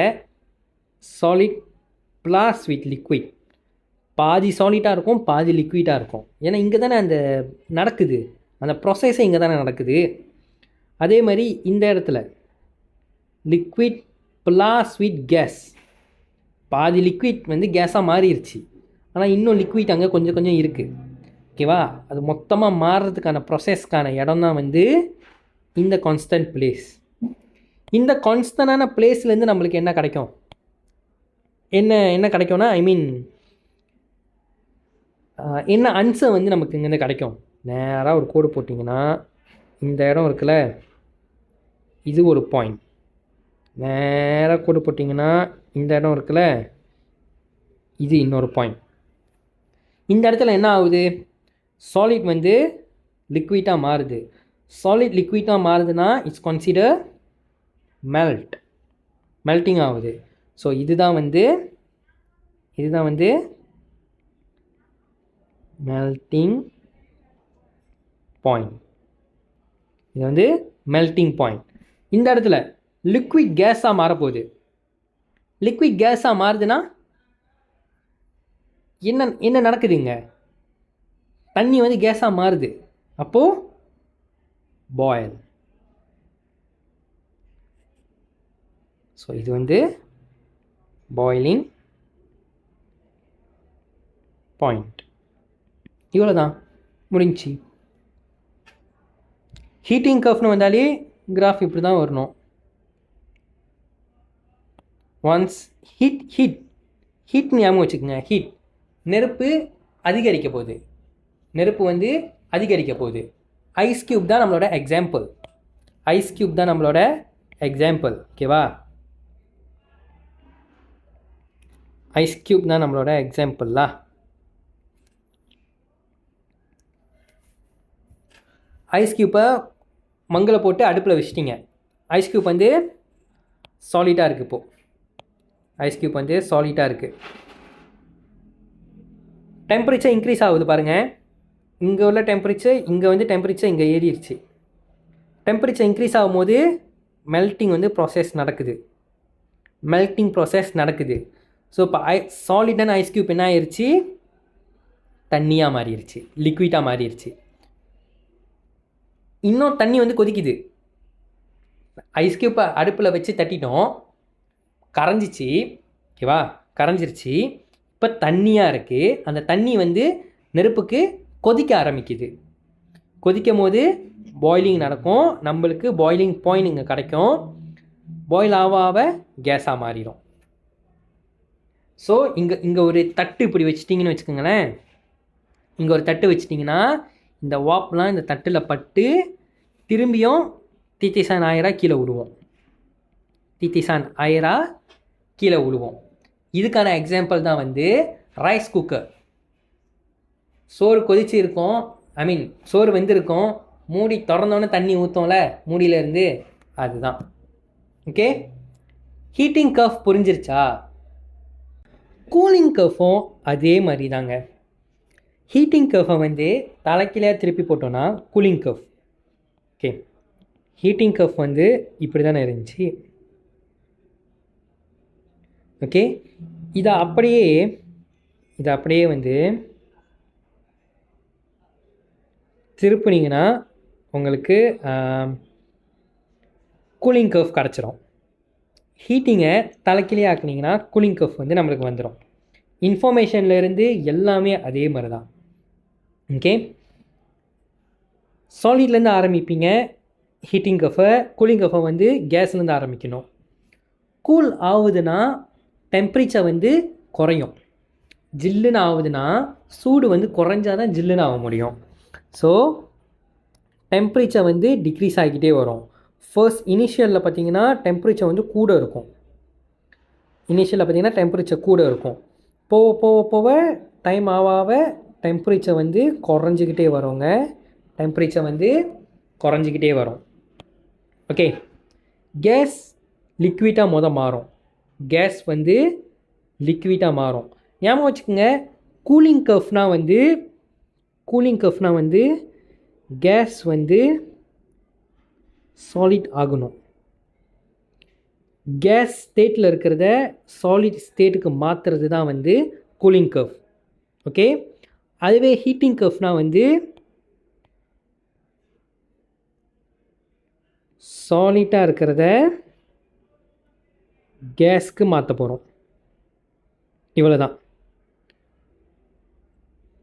சாலிட் ப்ளஸ் வித் லிக்விட், பாதி சாலிட்டாக இருக்கும், பாதி லிக்விடாக இருக்கும். ஏன்னா இங்கே தானே அந்த நடக்குது, அந்த ப்ராசஸே இங்கே தானே நடக்குது. அதே மாதிரி இந்த இடத்துல லிக்விட் ப்ளஸ் வித் கேஸ், பாதி லிக்விட் வந்து கேஸாக மாறிடுச்சு, ஆனால் இன்னும் லிக்விட் அங்கே கொஞ்சம் கொஞ்சம் இருக்குது. ஓகேவா, அது மொத்தமாக மாறுறதுக்கான ப்ராசஸ்க்கான இடம் தான் வந்து இந்த கான்ஸ்டன்ட் பிளேஸ். இந்த கான்ஸ்டன்டான பிளேஸ்லேருந்து நம்மளுக்கு என்ன கிடைக்கும், என்ன கிடைக்கும்னா, ஐ மீன் என்ன ஆன்சர் வந்து நமக்கு இங்கேருந்து கிடைக்கும். நேராக ஒரு கோடு போட்டிங்கன்னா இந்த இடம் இருக்குல்ல, இது ஒரு பாயிண்ட். நேராக கோடு போட்டிங்கன்னா இந்த இடம் இருக்குல்ல, இது இன்னொரு பாயிண்ட். இந்த இடத்துல என்ன ஆகுது, சாலிட் வந்து லிக்விடாக மாறுது. சாலிட் லிக்விடாக மாறுதுன்னா இட்ஸ் கன்சிடர் மெல்ட்டிங் ஆகுது. ஸோ இதுதான் வந்து மெல்ட்டிங் பாயிண்ட். இது வந்து மெல்ட்டிங் பாயிண்ட். இந்த இடத்துல லிக்விட் கேஸாக மாறப்போகுது. லிக்விட் கேஸாக மாறுதுன்னா என்ன நடக்குதுங்க, தண்ணி வந்து கேஸாக மாறுது. அப்போது பாயில். ஸோ இது வந்து பாயிலிங் பாயிண்ட். இவ்வளோ தான், முடிஞ்சி. ஹீட்டிங் கர்வ்னு வந்தாலே கிராஃப் இப்படி தான் வரணும். ஒன்ஸ் ஹீட் ஞாபகம் வச்சுக்கோங்க. ஹீட், நெருப்பு அதிகரிக்க போகுது. நெருப்பு வந்து அதிகரிக்க போகுது. ஐஸ் க்யூப் தான் நம்மளோட எக்ஸாம்பிள். ஓகேவா, ஐஸ் க்யூப் தான் நம்மளோட எக்ஸாம்பிளா. ஐஸ் க்யூப்பை மங்களை போட்டு அடுப்பில் வச்சிட்டிங்க. ஐஸ் க்யூப் வந்து சாலிடாக இருக்குது. இப்போது ஐஸ் க்யூப் வந்து சாலிடாக இருக்குது. டெம்பரேச்சர் இன்க்ரீஸ் ஆகுது பாருங்கள். இங்கே உள்ள டெம்பரேச்சர், இங்கே வந்து டெம்பரேச்சர் இங்கே ஏறிடுச்சு. டெம்பரேச்சர் இன்க்ரீஸ் ஆகும்போது மெல்ட்டிங் வந்து ப்ராசஸ் நடக்குது. ஸோ இப்போ சாலிடான ஐஸ் க்யூப் என்ன ஆயிடுச்சு, தண்ணியாக மாறிடுச்சு, லிக்விடாக மாறிடுச்சு. இன்னும் தண்ணி வந்து கொதிக்குது. ஐஸ் க்யூப்பை அடுப்பில் வச்சு தட்டிட்டோம், கரைஞ்சிச்சு. ஓகேவா, கரைஞ்சிருச்சு. இப்போ தண்ணியாக இருக்குது. அந்த தண்ணி வந்து நெருப்புக்கு கொதிக்க ஆரம்பிக்குது. கொதிக்கும் போது பாயிலிங் நடக்கும். நம்மளுக்கு பாயிலிங் பாயிண்ட் இங்கே கிடைக்கும். பாயில் ஆக கேஸாக மாறிடும். ஸோ இங்கே ஒரு தட்டு இப்படி வச்சிட்டிங்கன்னு வச்சுக்கோங்களேன். இங்கே ஒரு தட்டு வச்சிட்டிங்கன்னா இந்த வாப்லாம் இந்த தட்டில் பட்டு திரும்பியும் தீத்திசான் ஆயிராக கீழே விழுவோம். இதுக்கான எக்ஸாம்பிள் தான் வந்து ரைஸ் குக்கர். சோறு கொதிச்சு இருக்கும், ஐ மீன் சோறு வெந்திருக்கும், மூடி திறந்தோன்னே தண்ணி ஊற்றோம்ல மூடியிலேருந்து, அதுதான். Okay, heating curve புரிஞ்சிருச்சா? கூலிங் கர்வும் அதே மாதிரி தாங்க. ஹீட்டிங் கர்வை வந்து தலைக்கீழே திருப்பி போட்டோன்னா cooling curve. Okay, heating curve வந்து இப்படி தானே இருந்துச்சு. ஓகே, இதை அப்படியே வந்து திருப்புனீங்கன்னா உங்களுக்கு கூலிங் கர்வ் கிடச்சிரும். ஹீட்டிங்கை தலைக்கீழே ஆக்குனீங்கன்னா கூலிங் கர்வ் வந்து நம்மளுக்கு வந்துடும். இன்ஃபர்மேஷன்லேருந்து எல்லாமே அதே மாதிரி தான். ஓகே, சாலிட்லேருந்து ஆரம்பிப்பீங்க ஹீட்டிங் கர்வை, கூலிங் கர்வை வந்து கேஸ்லேருந்து ஆரம்பிக்கணும். கூல் ஆகுதுன்னா டெம்பரேச்சர் வந்து குறையும். ஜில்லுன்னு ஆகுதுன்னா சூடு வந்து குறைஞ்சாதான் ஜில்லுன்னு ஆக முடியும். ஸோ டெம்பரேச்சர் வந்து டிக்ரீஸ் ஆகிக்கிட்டே வரும். ஃபர்ஸ்ட் இனிஷியலில் பார்த்தீங்கன்னா டெம்பரேச்சர் வந்து கூட இருக்கும். டெம்பரேச்சர் கூட இருக்கும். போக போக போக டைம் ஆக டெம்பரேச்சர் வந்து குறைஞ்சிக்கிட்டே வருங்க. வரும். ஓகே, கேஸ் லிக்விடாக மாறும். கேஸ் வந்து லிக்விடாக மாறும். ஞாபகம் வச்சுக்கோங்க, கூலிங் கர்வ்னால் வந்து கேஸ் வந்து சாலிட் ஆகணும். கேஸ் ஸ்டேட்டில் இருக்கிறத சாலிட் ஸ்டேட்டுக்கு மாற்றுறது தான் வந்து கூலிங் கர்வ். ஓகே, அதுவே ஹீட்டிங் கர்வ்னால் வந்து சாலிட்டாக இருக்கிறத கேஸ்க்கு மாற்ற போகிறோம். இவ்வளோ தான்.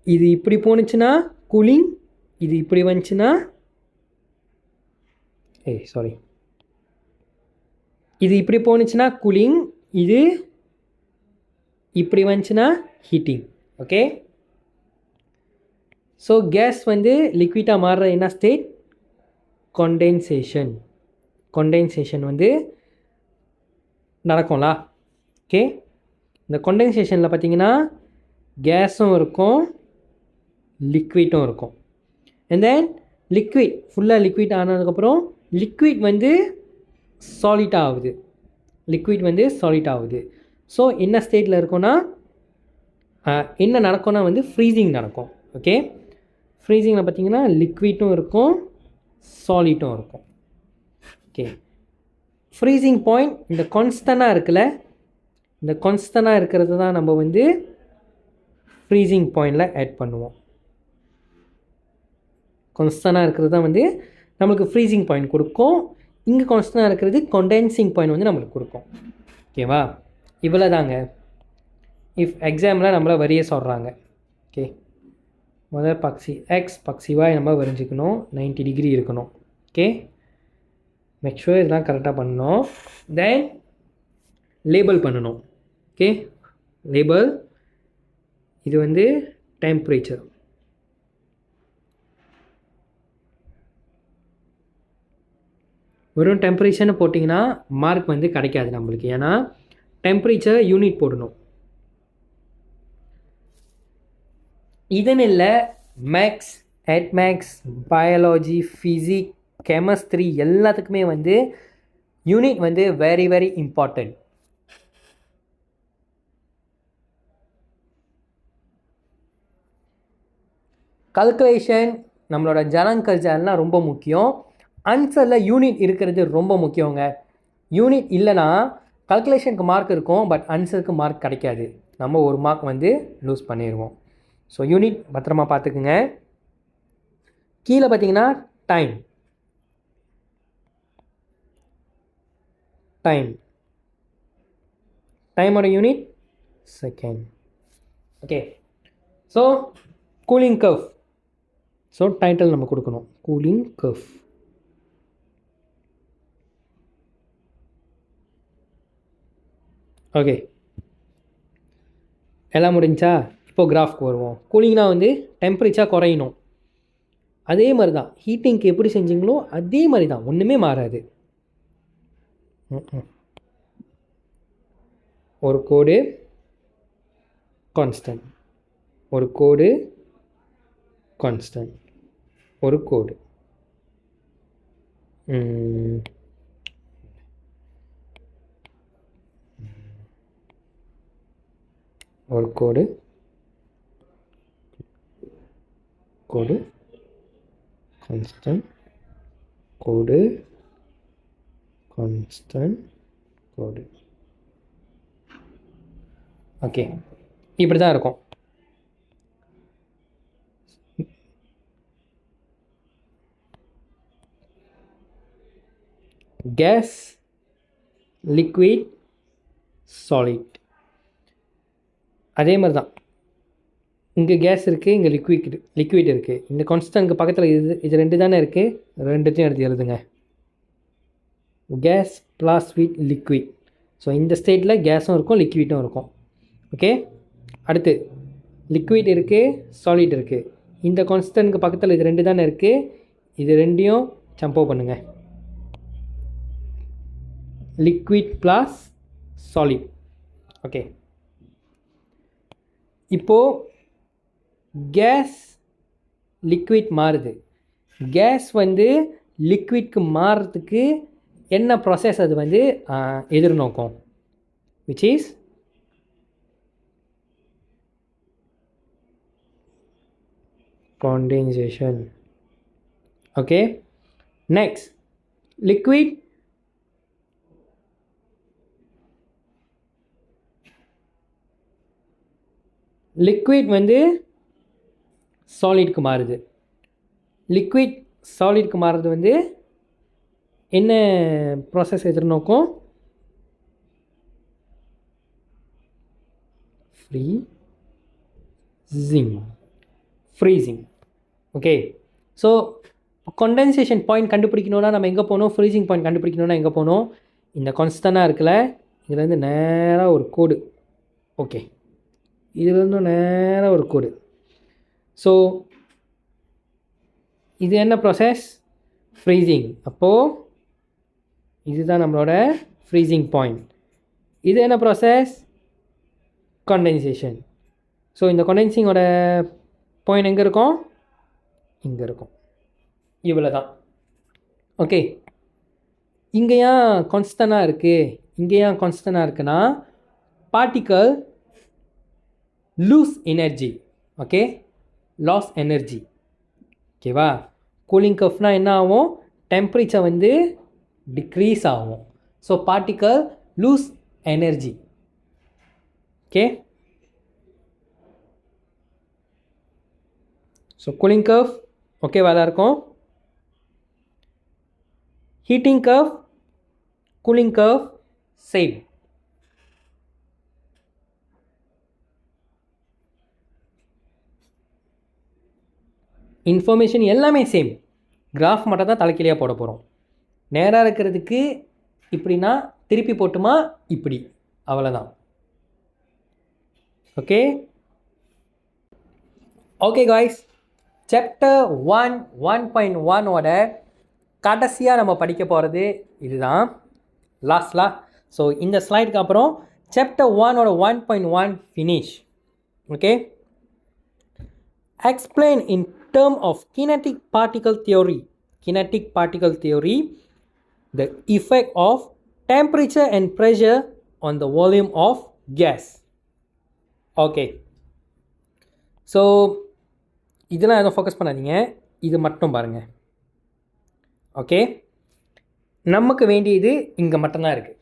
இது இப்படி போணுச்சுன்னா கூலிங், இது இப்படி வந்துச்சுன்னா இது இப்படி போணுச்சுன்னா கூலிங், இது இப்படி வந்துச்சுன்னா ஹீட்டிங். ஓகே, ஸோ கேஸ் வந்து லிக்விடாக மாறுற என்ன ஸ்டேட்? கண்டென்சேஷன் வந்து நடக்கும்ல. ஓகே, இந்த கண்டென்சேஷனில் பார்த்தீங்கன்னா கேஸும் இருக்கும், லிக்விட்டும் இருக்கும். அண்ட் தென் லிக்விட் ஃபுல்லாக லிக்விட் ஆனதுக்கப்புறம் லிக்விட் வந்து சாலிட் ஆகுது. ஸோ என்ன ஸ்டேட்டில் இருக்கும்னா என்ன நடக்கும்னா வந்து ஃப்ரீசிங் நடக்கும். ஓகே, ஃப்ரீசிங்கில் பார்த்தீங்கன்னா லிக்விட்டும் இருக்கும், சாலிட்டும் இருக்கும். ஓகே, ஃப்ரீசிங் பாயிண்ட் இந்த கான்ஸ்டண்ட்டாக இருக்குல்ல, இந்த கான்ஸ்டண்ட்டாக இருக்கிறது தான் நம்ம வந்து ஃப்ரீசிங் பாயிண்டில் ஆட் பண்ணுவோம். கான்ஸ்டண்ட்டாக இருக்கிறது தான் வந்து நம்மளுக்கு ஃப்ரீசிங் பாயிண்ட் கொடுக்கும். இங்கே கான்ஸ்டண்ட்டாக இருக்கிறது கண்டென்சிங் பாயிண்ட் வந்து நம்மளுக்கு கொடுக்கும். ஓகேவா? இவ்வளோ தாங்க. இஃப் எக்ஸாமில் நம்மளை வரிய சொல்கிறாங்க. ஓகே, முதல் பக்சி எக்ஸ் பக்சிவாக நம்ம வரைஞ்சிக்கணும். 90 டிகிரி இருக்கணும். ஓகே, மேக் ஷூர் இதெல்லாம் கரெக்டாக பண்ணணும். தென் லேபிள் பண்ணணும். ஓகே, லேபிள் இது வந்து டெம்பரேச்சர். வெறும் டெம்பரேச்சர்னு போட்டிங்கன்னா மார்க் வந்து கிடைக்காது நம்மளுக்கு. ஏன்னா டெம்பரேச்சர் யூனிட் போடணும். இதன் இல்லை, மேக்ஸ், அட்மேக்ஸ், பயாலஜி, ஃபிசிக்ஸ், கெமிஸ்ட்ரி எல்லாத்துக்குமே வந்து யூனிட் வந்து வெரி வெரி இம்பார்ட்டண்ட். கல்குலேஷன் நம்மளோட ஜனங்கல்ச்சர்லாம் ரொம்ப முக்கியம். ஆன்சரில் யூனிட் இருக்கிறது ரொம்ப முக்கியங்க. யூனிட் இல்லைனா கல்குலேஷனுக்கு மார்க் இருக்கும், பட் ஆன்சருக்கு மார்க் கிடைக்காது. நம்ம ஒரு மார்க் வந்து லூஸ் பண்ணிடுவோம். ஸோ யூனிட் பத்திரமா பார்த்துக்குங்க. கீழே பார்த்தீங்கன்னா டைமோட unit second. Okay, so cooling curve. So title நம்ம கொடுக்கணும், கூலிங் கர்வ். ஓகே, எல்லாம் முடிஞ்சா? இப்போது கிராஃப்க்கு வருவோம். கூலிங்னா வந்து டெம்பரேச்சர் குறையணும். அதே மாதிரி தான் ஹீட்டிங்க்கு எப்படி செஞ்சீங்களோ அதே மாதிரி தான், ஒன்றுமே மாறாது. ஒரு கோடு கான்ஸ்டன்ட், ஒரு கோடு கான்ஸ்டன்ட் ஒரு கோடு. ஒரு கோடு கான்ஸ்டன்ட் கோடு கான்ஸ்டன்ட் கோடு. ஓகே, இப்படி தான் இருக்கும். Gas, liquid, solid. அதே மாதிரி தான். இங்கே கேஸ் இருக்குது, இங்கே லிக்விட் இருக்குது. இந்த கான்ஸ்டன்ட்க்கு பக்கத்தில் இது ரெண்டு தானே இருக்குது. ரெண்டுத்தையும் எடுத்து எழுதுங்க. Gas plus with liquid. So இந்த ஸ்டேட்டில் கேஸும் இருக்கும், லிக்விட்டும் இருக்கும். ஓகே, அடுத்து லிக்விட் இருக்குது, சாலிட் இருக்குது. இந்த கான்ஸ்டன்ட்க்கு பக்கத்தில் இது ரெண்டு தானே இருக்குது. இது ரெண்டையும் ஜம்போ பண்ணுங்கள். Liquid plus solid. ஓகே, இப்போது கேஸ் லிக்விட் மாறுது. கேஸ் வந்து லிக்விட்க்கு மாறுறதுக்கு என்ன ப்ராசஸ் அது வந்து எதிர்நோக்கும், which is condensation. Okay, next liquid வந்து சாலிட்க்கு மாறுது. லிக்விட் சாலிட்க்கு மாறுறது வந்து என்ன ப்ராசஸ் எதிர்நோக்கும், freezing. Okay, so condensation point கண்டுபிடிக்கணுன்னா நம்ம எங்கே போகணும், ஃப்ரீசிங் பாயிண்ட் கண்டுபிடிக்கணுன்னா எங்கே போகணும், இந்த கான்ஸ்டன்ட்டாக இருக்குல்ல, இதுலேருந்து நேராக ஒரு கோடு. ஓகே, இதுலேருந்து நேராக ஒரு கோடு. ஸோ இது என்ன ப்ராசஸ், ஃப்ரீசிங். அப்போது இதுதான் நம்மளோட ஃப்ரீசிங் பாயிண்ட். இது என்ன ப்ராசஸ், கண்டென்சேஷன். ஸோ இந்த கண்டென்சிங்கோட பாயிண்ட் எங்கே இருக்கும், இங்கே இருக்கும். இவ்வளோ தான். ஓகே, இங்கே ஏன் கான்ஸ்டன்ட்டாக இருக்குது, இங்கே ஏன் கான்ஸ்டன்ட்டாக இருக்குன்னா particle lose energy. Okay, loss energy. ஓகேவா, கூலிங் கர்வ்னால் என்ன ஆகும், டெம்பரேச்சர் வந்து டிக்ரீஸ் ஆகும். So particle lose energy. Okay, so cooling curve ஓகேவா இருக்கும். Heating curve, cooling curve same. Information எல்லாமே சேம். கிராஃப் மட்டும் தான் தலைக்கீழியாக போட போகிறோம். நேராக இருக்கிறதுக்கு இப்படின்னா திருப்பி போட்டுமா இப்படி, அவ்வளோதான். ஓகே ஓகே காய்ஸ், சாப்டர் 1.1ஓட கடைசியாக நம்ம படிக்க போகிறது இதுதான், லாஸ்ட்லாம். ஸோ இந்த ஸ்லைடுக்கு அப்புறம் சாப்டர் 1ஓட 1.1 finish. Okay, explain in term of kinetic particle theory the effect of temperature and pressure on the volume of gas. Okay, so இதெல்லாம் எதுவும் ஃபோக்கஸ் பண்ணாதீங்க, இது மட்டும் பாருங்கள். ஓகே, நமக்கு வேண்டியது இங்கே மட்டும்தான் இருக்குது.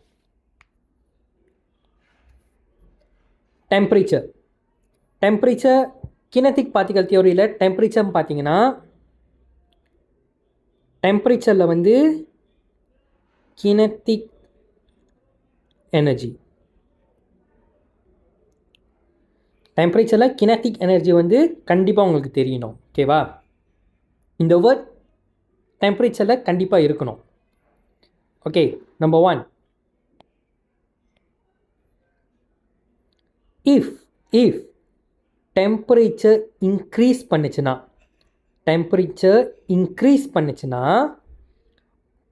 டெம்பரேச்சர் கினெட்டிக் பார்ட்டிகல் தியோரியில் டெம்பரேச்சர் பார்த்தீங்கன்னா, டெம்பரேச்சரில் வந்து கினெட்டிக் எனர்ஜி, டெம்பரேச்சரில் கினெட்டிக் எனர்ஜி வந்து கண்டிப்பாக உங்களுக்கு தெரியணும். ஓகேவா, இந்த வேர்ட் டெம்பரேச்சரில் கண்டிப்பாக இருக்கணும். Okay, number 1, if temperature increase பண்ணுச்சுன்னா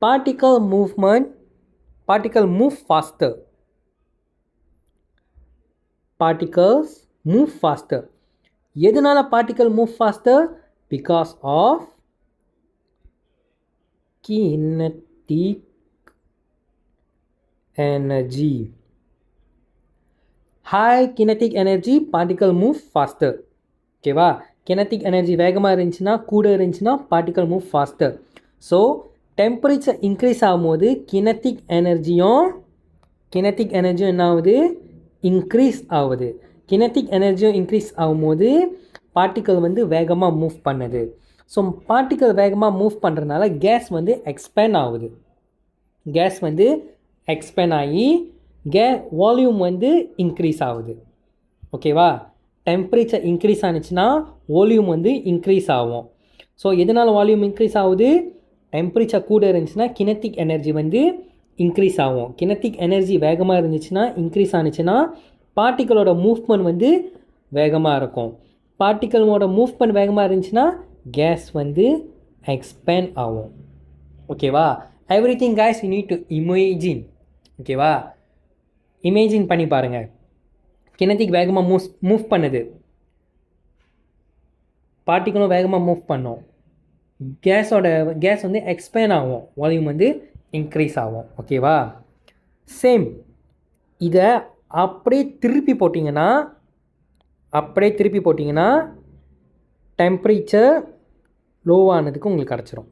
பார்ட்டிக்கல் மூவ் ஃபாஸ்டர். எதனால particle move faster, because of kinetic energy. High kinetic energy particle move faster. ஓகேவா, kinetic energy வேகமாக இருந்துச்சுன்னா கூட இருந்துச்சுன்னா particle move faster. So temperature increase ஆகும்போது kinetic எனர்ஜியும் என்ன ஆகுது, இன்க்ரீஸ் ஆகுது. kinetic எனர்ஜியும் இன்க்ரீஸ் ஆகும்போது பார்ட்டிக்கல் வந்து வேகமாக மூவ் பண்ணுது. ஸோ பார்ட்டிக்கல் வேகமாக மூவ் பண்ணுறதுனால கேஸ் வந்து எக்ஸ்பேண்ட் ஆகுது. கேஸ் வந்து எக்ஸ்பேண்ட் ஆகி வால்யூம் வந்து இன்க்ரீஸ் ஆகுது. ஓகேவா, டெம்பரேச்சர் இன்க்ரீஸ் ஆனிச்சுன்னா வால்யூம் வந்து இன்க்ரீஸ் ஆகும். ஸோ எதனால் வால்யூம் இன்க்ரீஸ் ஆகுது, டெம்பரேச்சர் கூட இருந்துச்சுன்னா கினெட்டிக் எனர்ஜி வந்து இன்க்ரீஸ் ஆகும். கினெட்டிக் எனர்ஜி வேகமாக இருந்துச்சுன்னா இன்க்ரீஸ் ஆனிச்சுன்னா பார்ட்டிகளோட மூவ்மெண்ட் வந்து வேகமாக இருக்கும். பார்ட்டிகளோட மூவ்மெண்ட் வேகமாக இருந்துச்சுன்னா கேஸ் வந்து எக்ஸ்பேண்ட் ஆகும். ஓகேவா, every thing guys you need to imagine. ஓகேவா, இமேஜின் பண்ணி பாருங்கள். கினெட்டிக் வேகமாக மூவ் பண்ணுது, பார்ட்டிகளும் வேகமாக மூவ் பண்ணும், கேஸ் வந்து எக்ஸ்பேண்ட் ஆகும், வால்யூம் வந்து இன்க்ரீஸ் ஆகும். ஓகேவா, சேம் இதை அப்படியே திருப்பி போட்டிங்கன்னா டெம்பரேச்சர் லோவானதுக்கு உங்களுக்கு கிடச்சிரும்.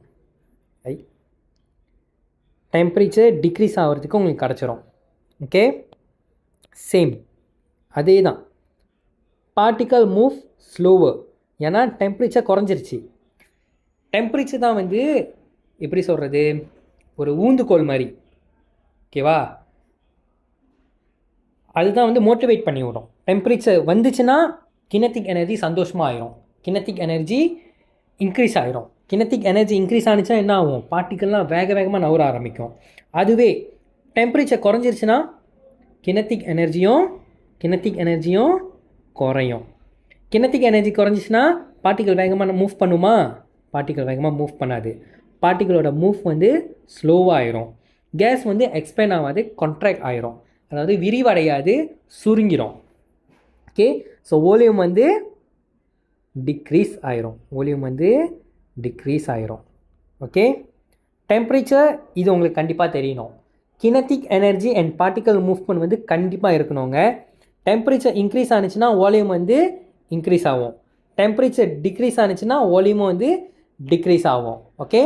டெம்பரேச்சர் டிக்ரீஸ் ஆகிறதுக்கு உங்களுக்கு கிடச்சிரும். ஓகே, சேம் அதே தான். பார்ட்டிக்கல் மூவ் ஸ்லோவர், ஏன்னா டெம்பரேச்சர் குறைஞ்சிருச்சு. டெம்பரேச்சர் தான் வந்து எப்படி சொல்கிறது, ஒரு ஊந்துகோல் மாதிரி. ஓகேவா, அதுதான் வந்து மோட்டிவேட் பண்ணி விடும். டெம்பரேச்சர் வந்துச்சுன்னா கினெட்டிக் எனர்ஜி சந்தோஷமாக ஆயிரும், கினெட்டிக் எனர்ஜி இன்க்ரீஸ் ஆகிரும். கினெட்டிக் எனர்ஜி இன்க்ரீஸ் ஆனிச்சுன்னா என்ன ஆகும், பார்ட்டிக்கல்லாம் வேகமாக நவர ஆரம்பிக்கும். அதுவே டெம்பரேச்சர் குறைஞ்சிருச்சுன்னா கினெட்டிக் எனர்ஜியும் குறையும். கினெட்டிக் எனர்ஜி குறைஞ்சிச்சுன்னா பார்ட்டிக்கல் வேகமாக மூவ் பண்ணுமா, பார்ட்டிக்கல் வேகமாக மூவ் பண்ணாது. பார்ட்டிகளோட மூவ் வந்து ஸ்லோவாகிடும். கேஸ் வந்து எக்ஸ்பேண்ட் ஆகாது, கான்ட்ராக்ட் ஆகிரும், அதாவது விரிவடையாது, சுருங்கிடும். ஓகே, ஸோ வால்யூம் வந்து டிக்ரீஸ் ஆயிரும். ஓகே, டெம்பரேச்சர் இது உங்களுக்கு கண்டிப்பாக தெரியணும். கினெட்டிக் எனர்ஜி அண்ட் பார்ட்டிக்கல் மூவ்மெண்ட் வந்து கண்டிப்பாக இருக்கணுங்க. டெம்பரேச்சர் இன்க்ரீஸ் ஆனிச்சுன்னா வால்யூம் வந்து இன்க்ரீஸ் ஆகும், டெம்பரேச்சர் டிக்ரீஸ் ஆனிச்சுன்னா வால்யூமும் வந்து டிக்ரீஸ் ஆகும். ஓகே,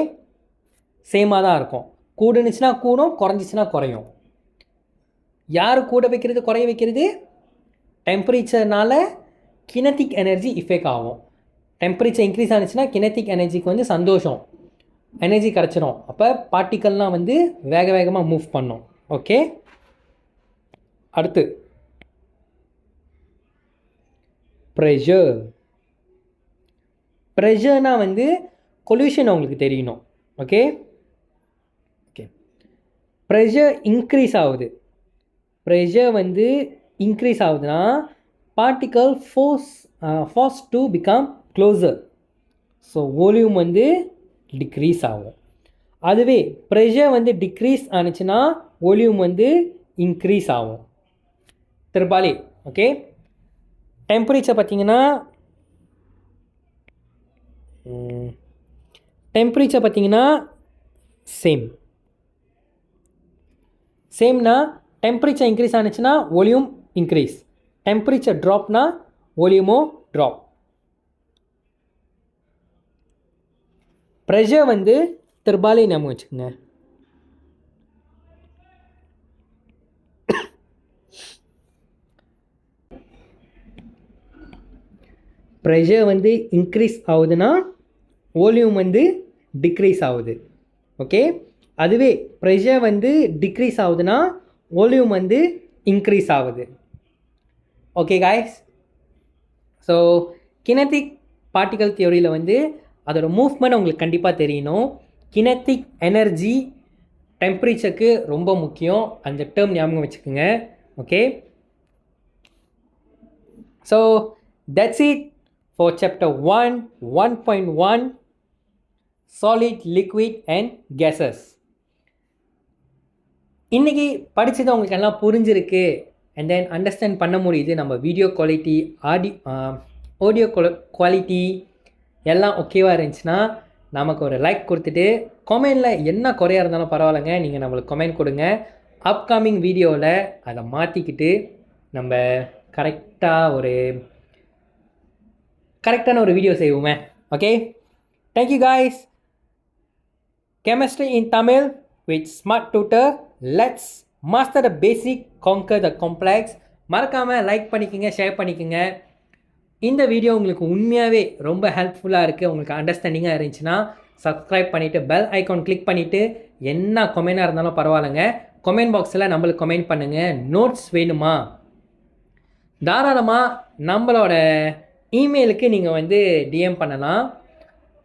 சேமாக தான் இருக்கும். கூடுனுச்சுன்னா கூடும், குறைஞ்சிச்சுன்னா குறையும். யார் கூட வைக்கிறது குறைய வைக்கிறது, டெம்பரேச்சர்னால கினெட்டிக் எனர்ஜி இஃபெக்ட் ஆகும். டெம்பரேச்சர் இன்க்ரீஸ் ஆனிச்சுன்னா கினெட்டிக் எனர்ஜிக்கு வந்து சந்தோஷம், எனர்ஜி கிடச்சிரும். அப்போ பார்ட்டிக்கல்லாம் வந்து வேகமாக மூவ் பண்ணும். ஓகே, அடுத்து ப்ரெஷர்னால் வந்து கொல்யூஷன் உங்களுக்கு தெரியணும். ஓகே, ப்ரெஷர் இன்க்ரீஸ் ஆகுதுன்னா particle force to become closer. So volume வந்து டிக்ரீஸ் ஆகும். அதுவே ப்ரெஷர் வந்து டிக்ரீஸ் ஆனிச்சுன்னா வால்யூம் வந்து இன்க்ரீஸ் ஆகும். திருப்பாலி ஓகே, டெம்பரேச்சர் பார்த்தீங்கன்னா சேம்னா டெம்பரேச்சர் இன்க்ரீஸ் ஆனிச்சுன்னா வால்யூம் இன்க்ரீஸ், டெம்பரேச்சர் ட்ராப்னா வால்யூமோ ட்ராப். ப்ரெஷர் வந்து திருபாலே ஞாபகம் வச்சுக்கோங்க. ப்ரெஷர் வந்து இன்க்ரீஸ் ஆகுதுன்னா வால்யூம் வந்து டிக்ரீஸ் ஆகுது. ஓகே, அதுவே ப்ரெஷர் வந்து டிக்ரீஸ் ஆகுதுன்னா வால்யூம் வந்து இன்க்ரீஸ் ஆகுது. ஓகே காய்ஸ், ஸோ கினெட்டிக் பார்ட்டிக்கல் தியோரியில் வந்து அதோட மூவ்மெண்ட் உங்களுக்கு கண்டிப்பாக தெரியணும். கினெட்டிக் எனர்ஜி டெம்பரேச்சருக்கு ரொம்ப முக்கியம், அந்த டேர்ம் ஞாபகம் வச்சுக்கோங்க. Okay, so that's it for chapter 1.1 solid, liquid and gases. இன்றைக்கி படித்தது உங்களுக்கு எல்லாம் புரிஞ்சிருக்கு அண்ட் தென் அண்டர்ஸ்டாண்ட் பண்ண முடியுது. நம்ம வீடியோ குவாலிட்டி, ஆடியோ குவாலிட்டி எல்லாம் ஓகேவாக இருந்துச்சுன்னா நமக்கு ஒரு லைக் கொடுத்துட்டு கமெண்டில் என்ன குறையாக இருந்தாலும் பரவாயில்லைங்க, நீங்கள் நம்மளுக்கு கமெண்ட் கொடுங்க. அப்கமிங் வீடியோவில் அதை மாற்றிக்கிட்டு நம்ம கரெக்டான ஒரு வீடியோ செய்வோமே. Okay, thank you guys. Chemistry in Tamil with Smart Tutor. Let's master the basic, conquer the complex. மறக்காமல் லைக் பண்ணிக்கோங்க, ஷேர் பண்ணிக்கோங்க. இந்த வீடியோ உங்களுக்கு உண்மையாகவே ரொம்ப ஹெல்ப்ஃபுல்லாக இருக்குது, உங்களுக்கு அண்டர்ஸ்டாண்டிங்காக இருந்துச்சுன்னா சப்ஸ்கிரைப் பண்ணிவிட்டு பெல் ஐக்கான் கிளிக் பண்ணிவிட்டு என்ன கமெண்டாக இருந்தாலும் பரவாயில்லைங்க, கமெண்ட் பாக்ஸில் நம்மளுக்கு கமெண்ட் பண்ணுங்கள். நோட்ஸ் வேணுமா தாராளமாக நம்மளோட இமெயிலுக்கு நீங்கள் டிஎம் பண்ணலாம்.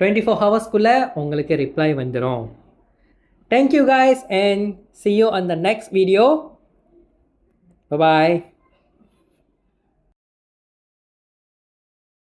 24 ஹவர்ஸ்க்குள்ளே உங்களுக்கு ரிப்ளை வந்துடும். Thank you guys and see you on the next video. Bye bye.